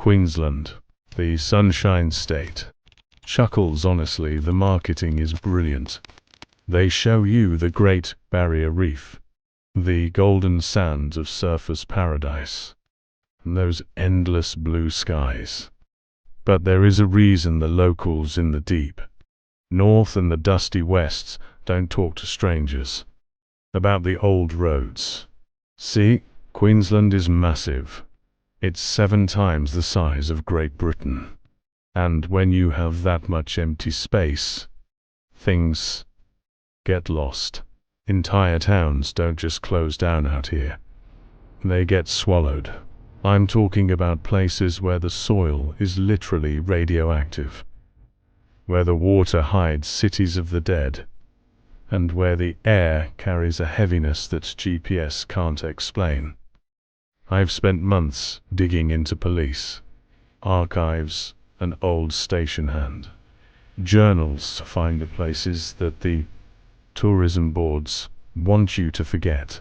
Queensland, the Sunshine State. Chuckles, honestly, the marketing is brilliant. They show you the Great Barrier Reef, the golden sands of surfers' paradise, and those endless blue skies. But there is a reason the locals in the deep north and the dusty wests don't talk to strangers about the old roads. See, Queensland is massive. It's 7 times the size of Great Britain. And when you have that much empty space, things get lost. Entire towns don't just close down out here. They get swallowed. I'm talking about places where the soil is literally radioactive, where the water hides cities of the dead, and where the air carries a heaviness that GPS can't explain. I've spent months digging into police archives and old station hand journals to find the places that the tourism boards want you to forget.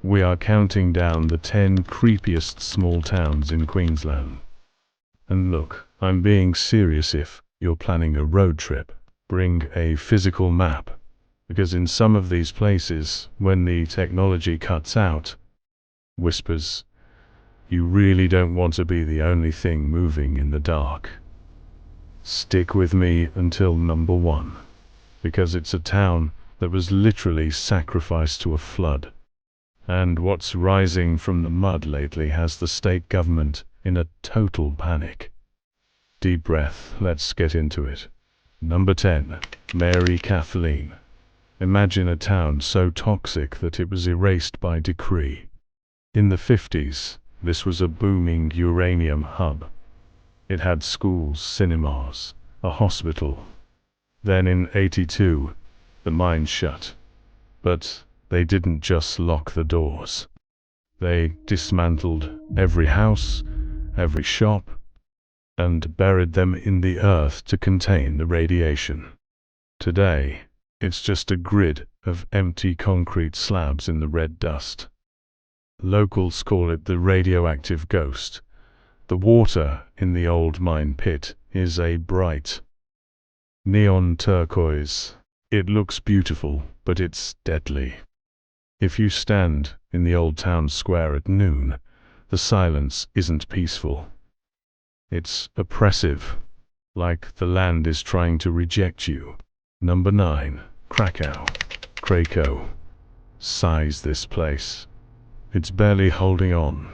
We are counting down the 10 creepiest small towns in Queensland. And look, I'm being serious. If you're planning a road trip, bring a physical map, because in some of these places, when the technology cuts out, whispers, you really don't want to be the only thing moving in the dark. Stick with me until number 1, because it's a town that was literally sacrificed to a flood. And what's rising from the mud lately has the state government in a total panic. Deep breath, let's get into it. Number 10, Mary Kathleen. Imagine a town so toxic that it was erased by decree. In the 50s, this was a booming uranium hub. It had schools, cinemas, a hospital. Then in '82, the mine shut. But they didn't just lock the doors. They dismantled every house, every shop, and buried them in the earth to contain the radiation. Today, it's just a grid of empty concrete slabs in the red dust. Locals call it the radioactive ghost. The water in the old mine pit is a bright neon turquoise. It looks beautiful, but it's deadly. If you stand in the old town square at noon, the silence isn't peaceful. It's oppressive, like the land is trying to reject you. Number 9, Cracow. Cracow. Size this place. It's barely holding on.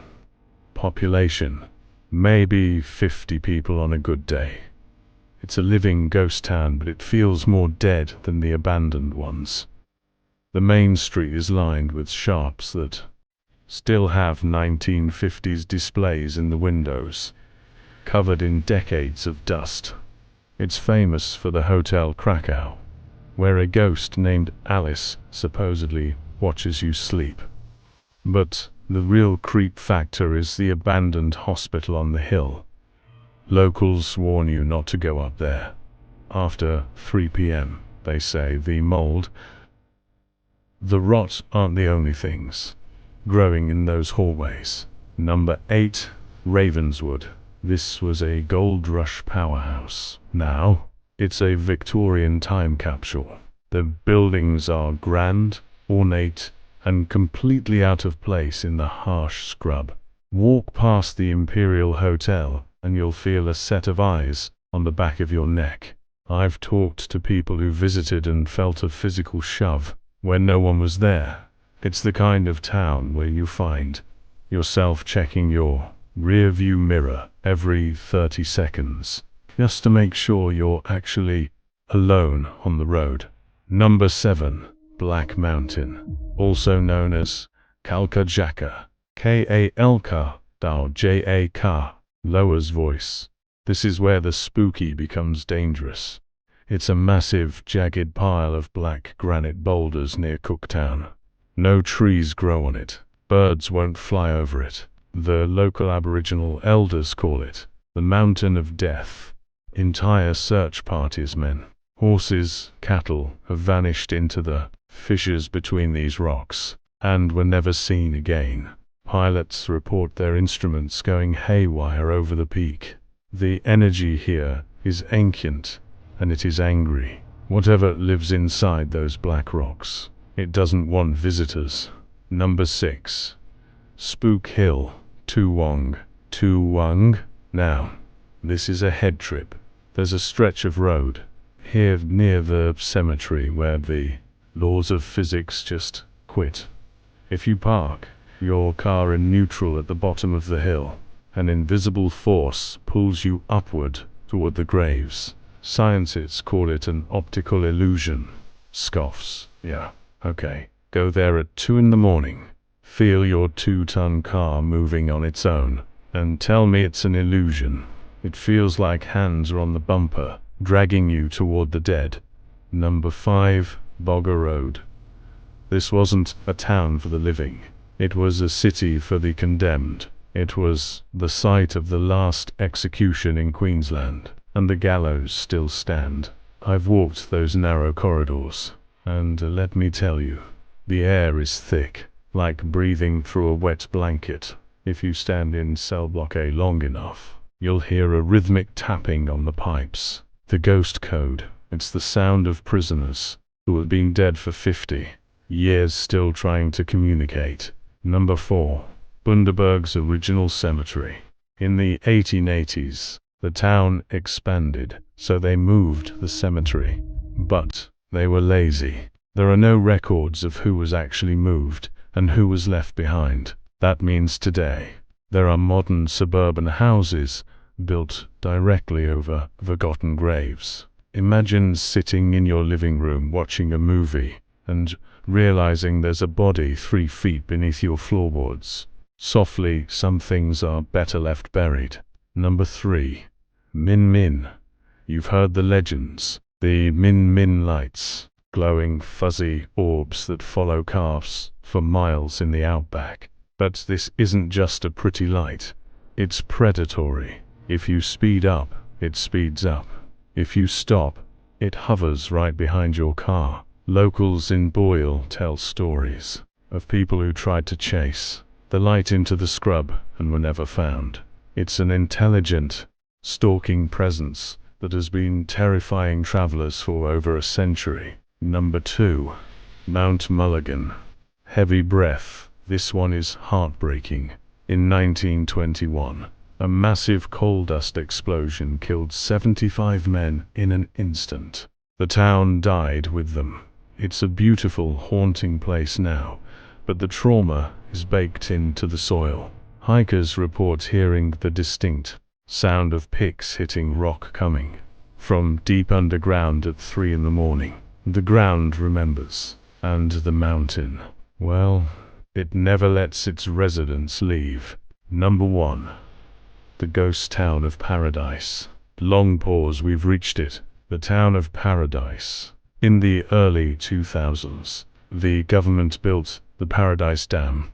Population, maybe 50 people on a good day. It's a living ghost town, but it feels more dead than the abandoned ones. The main street is lined with shops that still have 1950s displays in the windows, covered in decades of dust. It's famous for the Hotel Cracow, where a ghost named Alice supposedly watches you sleep. But the real creep factor is the abandoned hospital on the hill. Locals warn you not to go up there. After 3 p.m., they say the mold, the rot aren't the only things growing in those hallways. Number 8, Ravenswood. This was a gold rush powerhouse. Now, it's a Victorian time capsule. The buildings are grand, ornate, and completely out of place in the harsh scrub. Walk past the Imperial Hotel, and you'll feel a set of eyes on the back of your neck. I've talked to people who visited and felt a physical shove when no one was there. It's the kind of town where you find yourself checking your rear-view mirror every 30 seconds, just to make sure you're actually alone on the road. Number 7, Black Mountain, also known as Kalkajaka. Kalkajaka. Lowers voice. This is where the spooky becomes dangerous. It's a massive, jagged pile of black granite boulders near Cooktown. No trees grow on it. Birds won't fly over it. The local Aboriginal elders call it the Mountain of Death. Entire search parties, men, horses, cattle, have vanished into the fissures between these rocks, and were never seen again. Pilots report their instruments going haywire over the peak. The energy here is ancient, and it is angry. Whatever lives inside those black rocks, it doesn't want visitors. Number 6. Spook Hill, Toowong. Toowong? Now, this is a head trip. There's a stretch of road here near the cemetery where the laws of physics just quit. If you park your car in neutral at the bottom of the hill, an invisible force pulls you upward toward the graves. Scientists call it an optical illusion. Scoffs. Yeah, okay. Go there at 2 in the morning. Feel your 2-ton car moving on its own, and tell me it's an illusion. It feels like hands are on the bumper, dragging you toward the dead. Number 5. Boggo Road. This wasn't a town for the living. It was a city for the condemned. It was the site of the last execution in Queensland, and the gallows still stand. I've walked those narrow corridors, and let me tell you, the air is thick, like breathing through a wet blanket. If you stand in cell block A long enough, you'll hear a rhythmic tapping on the pipes. The ghost code. It's the sound of prisoners who have been dead for 50 years still trying to communicate. Number 4. Bundaberg's original cemetery. In the 1880s, the town expanded, so they moved the cemetery. But they were lazy. There are no records of who was actually moved and who was left behind. That means today, there are modern suburban houses built directly over forgotten graves. Imagine sitting in your living room watching a movie and realizing there's a body 3 feet beneath your floorboards. Softly, some things are better left buried. Number 3. Min Min. You've heard the legends. The Min Min lights. Glowing fuzzy orbs that follow calves for miles in the outback. But this isn't just a pretty light. It's predatory. If you speed up, it speeds up. If you stop, it hovers right behind your car. Locals in Boulia tell stories of people who tried to chase the light into the scrub and were never found. It's an intelligent, stalking presence that has been terrifying travelers for over a century. Number 2. Mount Mulligan. Heavy breath. This one is heartbreaking. In 1921, a massive coal dust explosion killed 75 men in an instant. The town died with them. It's a beautiful, haunting place now, but the trauma is baked into the soil. Hikers report hearing the distinct sound of picks hitting rock coming from deep underground at 3 in the morning. The ground remembers, and the mountain, well, it never lets its residents leave. Number 1. The ghost town of Paradise. Long pause, we've reached it. The town of Paradise. In the early 2000s, the government built the Paradise Dam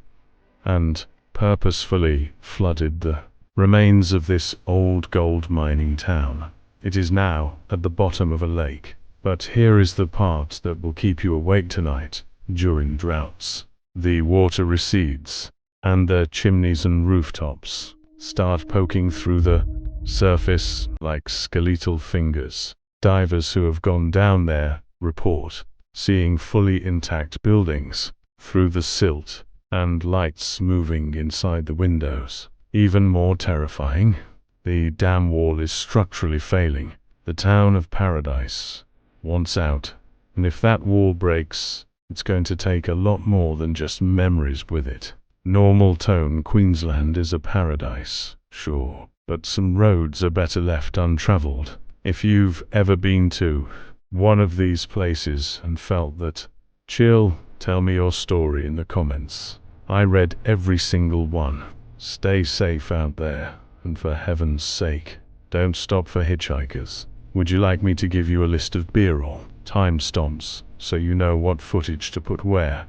and purposefully flooded the remains of this old gold mining town. It is now at the bottom of a lake. But here is the part that will keep you awake tonight during droughts. The water recedes, and the chimneys and rooftops start poking through the surface like skeletal fingers. Divers who have gone down there report seeing fully intact buildings through the silt and lights moving inside the windows. Even more terrifying, the dam wall is structurally failing. The town of Paradise wants out, and if that wall breaks, it's going to take a lot more than just memories with it. Normal tone Queensland is a paradise, sure, but some roads are better left untraveled. If you've ever been to one of these places and felt that chill, tell me your story in the comments. I read every single one. Stay safe out there, and for heaven's sake, don't stop for hitchhikers. Would you like me to give you a list of B-roll timestamps so you know what footage to put where?